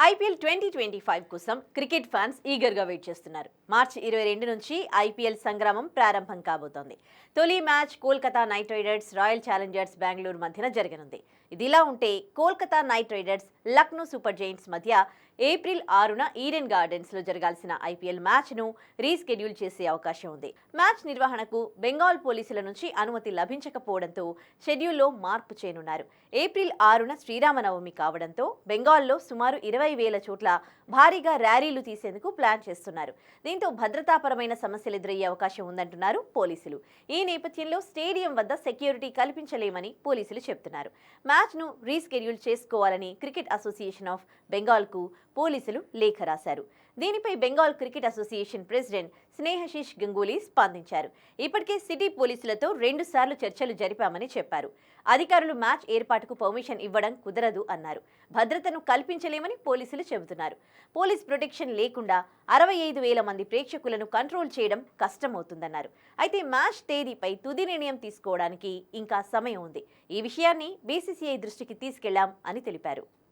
IPL 2025 కోసం cricket fans ఈగర్గా wait చేస్తున్నారు. మార్చి 22 నుంచి ఐపీఎల్ సంగ్రామం ప్రారంభం కాబోతోంది. తొలి match Kolkata night riders royal Challengers Bengaluru మధ్యన జరగనుంది. ఇదిలా ఉంటే Kolkata night riders Lucknow super Giants మధ్య ఏప్రిల్ 6న ఈడెన్ గార్డెన్స్ లో జరగాల్సిన ఐపీఎల్ మ్యాచ్ ను రీస్కెడ్యూల్ చేసే అవకాశం ఉంది. మ్యాచ్ నిర్వహణకు బెంగాల్ పోలీసుల నుంచి అనుమతి లభించకపోవడంతో షెడ్యూల్లో మార్పు చేయనున్నారు. ఏప్రిల్ 6న శ్రీరామనవమి కావడంతో బెంగాల్లో సుమారు 20,000 చోట్ల భారీగా ర్యాలీలు తీసేందుకు ప్లాన్ చేస్తున్నారు. దీంతో భద్రతాపరమైన సమస్యలు ఎదురయ్యే అవకాశం ఉందంటున్నారు పోలీసులు. ఈ నేపథ్యంలో స్టేడియం వద్ద సెక్యూరిటీ కల్పించలేమని పోలీసులు చెబుతున్నారు. మ్యాచ్ ను రీస్కెడ్యూల్ చేసుకోవాలని క్రికెట్ అసోసియేషన్ ఆఫ్ బెంగాల్కు పోలీసులు లేఖ రాశారు. దీనిపై Bengal cricket association president Snehashish Ganguly స్పందించారు. ఇప్పటికే సిటీ పోలీసులతో 2 సార్లు చర్చలు జరిపామని చెప్పారు. అధికారులు మ్యాచ్ ఏర్పాటుకు పర్మిషన్ ఇవ్వడం కుదరదు అన్నారు. భద్రతను కల్పించలేమని పోలీసులు చెబుతున్నారు. పోలీస్ ప్రొటెక్షన్ లేకుండా 65,000 మంది ప్రేక్షకులను కంట్రోల్ చేయడం కష్టమవుతుందన్నారు. అయితే మ్యాచ్ తేదీపై తుది నిర్ణయం తీసుకోవడానికి ఇంకా సమయం ఉంది. ఈ విషయాన్ని బీసీసీఐ దృష్టికి తీసుకెళ్లాం అని తెలిపారు.